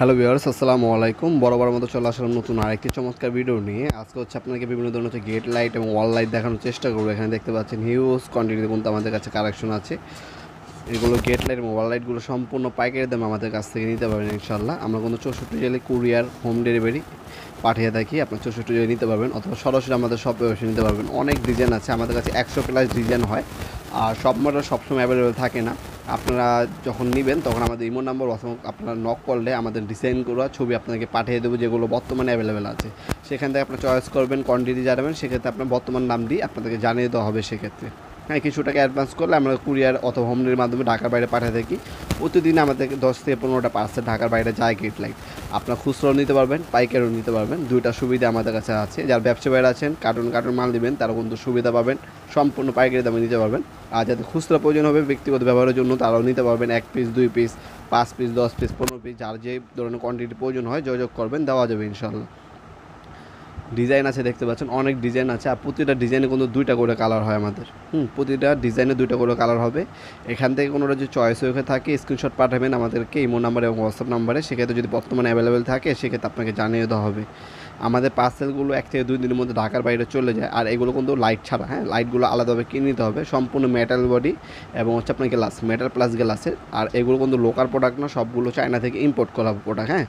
Hello viewers, আসসালামু আলাইকুম। বরাবরের মতো চলে আসলাম নতুন আরেকটি চমৎকার ভিডিও নিয়ে। আজকে আপনাকে বিভিন্ন ধরনের গেট লাইট এবং ওয়াল লাইট দেখানোর চেষ্টা করবো। এখানে দেখতে পাচ্ছেন হিউজ কোয়ান্টিটিতে কিন্তু আমাদের কাছে কালেকশন আছে। এগুলো গেট লাইট এবং ওয়াল লাইটগুলো সম্পূর্ণ পাইকারি দামে আমাদের কাছ থেকে নিতে পারবেন ইনশাল্লাহ। আমরা কিন্তু 64 জেলে কুরিয়ার হোম ডেলিভারি পাঠিয়ে থাকি। আপনার 64 জেলে নিতে পারবেন অথবা সরাসরি আমাদের শপে এসে নিতে পারবেন। অনেক ডিজাইন আছে আমাদের কাছে, 100+ ডিজাইন হয়। আর সব মডেল সবসময় অ্যাভেলেবেল থাকে না। আপনারা যখন নেবেন তখন আমাদের ইমো নাম্বার অথবা আপনারা নক করলে আমাদের ডিজাইন করা ছবি আপনাকে পাঠিয়ে দেবো, যেগুলো বর্তমানে অ্যাভেলেবেল আছে। সেখান থেকে আপনার চয়েস করবেন, কোয়ান্টিটি জানাবেন, সেক্ষেত্রে আপনার বর্তমান নাম দিয়ে আপনাদেরকে জানিয়ে দেওয়া হবে। সেক্ষেত্রে হ্যাঁ, কিছু টাকা অ্যাডভান্স করলে আমরা কুরিয়ার অথবা হোম ডেলিভারির মাধ্যমে ঢাকার বাইরে পাঠিয়ে থাকি। প্রতিদিন আমাদের 10 থেকে 15টা পার্সেল ঢাকার বাইরে যায় গেট লাইট। আপনার খুচরাও নিতে পারবেন, পাইকারিও নিতে পারবেন। দুইটা সুবিধা আমাদের কাছে আছে। যারা ব্যবসা বাইরে আছেন, কার্টুন মাল নেবেন, তারা কিন্তু সুবিধা পাবেন, সম্পূর্ণ পাইকারি দামে নিতে পারবেন। আর যাদের খুচরা প্রয়োজন হবে ব্যক্তিগত ব্যবহারের জন্য, তারাও নিতে পারবেন। 1 piece, 2 piece, 5 piece, 10 piece, 15 piece, যার যে ধরনের কোয়ান্টিটি প্রয়োজন হয় যোগাযোগ করবেন, দেওয়া যাবে ইনশাল্লাহ। ডিজাইন আছে, দেখতে পাচ্ছেন অনেক ডিজাইন আছে। আর প্রতিটা ডিজাইনে কিন্তু 2টা করে কালার হয় আমাদের। প্রতিটা ডিজাইনে 2টা করে কালার হবে। এখান থেকে কোনোটা যদি চয়েস হয়ে থাকে স্ক্রিনশট পাঠাবেন আমাদেরকে ইমো নাম্বারে এবং হোয়াটসঅ্যাপ নাম্বারে। সেক্ষেত্রে যদি বর্তমানে অ্যাভেলেবেল থাকে সেক্ষেত্রে আপনাকে জানিয়ে দেওয়া হবে। আমাদের পার্সেলগুলো 1 থেকে 2 দিনের মধ্যে ঢাকার বাইরে চলে যায়। আর এগুলো কিন্তু লাইট ছাড়া, হ্যাঁ, লাইটগুলো আলাদাভাবে কিনে নিতে হবে। সম্পূর্ণ মেটাল বডি এবং আপনার গ্লাস, মেটাল প্লাস গ্লাসের। আর এগুলো কিন্তু লোকাল প্রোডাক্ট না, সবগুলো চায়না থেকে ইম্পোর্ট করা প্রোডাক্ট। হ্যাঁ,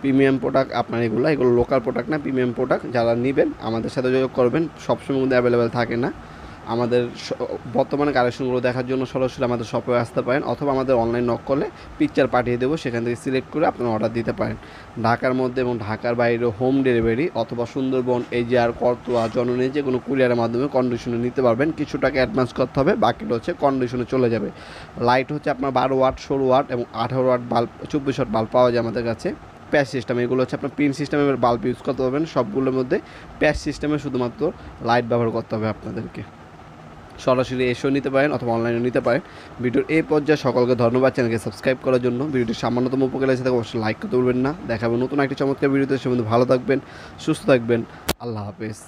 প্রিমিয়াম প্রোডাক্ট আপনার এগুলো লোকাল প্রোডাক্ট না, প্রিমিয়াম প্রোডাক্ট। যারা নেবেন আমাদের সাথে যোগাযোগ করবেন। সবসময় কিন্তু অ্যাভেলেবেল থাকে না। আমাদের বর্তমানে কালেকশনগুলো দেখার জন্য সরাসরি আমাদের শপে আসতে পারেন অথবা আমাদের অনলাইন নক করলে পিকচার পাঠিয়ে দেবো, সেখান থেকে সিলেক্ট করে আপনারা অর্ডার দিতে পারেন। ঢাকার মধ্যে এবং ঢাকার বাইরে হোম ডেলিভারি অথবা সুন্দরবন, এজিআর, করতোয়া, জননী যে কোনো কুরিয়ারের মাধ্যমে কন্ডিশনে নিতে পারবেন। কিছু টাকা অ্যাডভান্স করতে হবে, বাকিটা হচ্ছে কন্ডিশনে চলে যাবে। লাইট হচ্ছে আপনার 12 ওয়াট, 16 ওয়াট এবং 18 ওয়াট বাল্ব, 24 ওয়াট বাল্ব পাওয়া যায় আমাদের কাছে। প্যাচ সিস্টেম, এগুলো হচ্ছে আপনার পিন সিস্টেমের বাল্ব ইউজ করতে পারবেন। সবগুলোর মধ্যে প্যাচ সিস্টেমে শুধুমাত্র লাইট ব্যবহার করতে হবে আপনাদেরকে। সরাসরি এসেও নিতে পারেন অথবা অনলাইনেও নিতে পারেন। ভিডিওর এই পর্যায়ে সকলকে ধন্যবাদ চ্যানেলকে সাবস্ক্রাইব করার জন্য। ভিডিওটি সামান্যতম উপকার এসে থাকে অবশ্যই লাইক করতে ভুলবেন না। দেখাবেন নতুন একটি চমৎকার ভিডিওতে। সে ভালো থাকবেন, সুস্থ থাকবেন। আল্লাহ হাফেজ।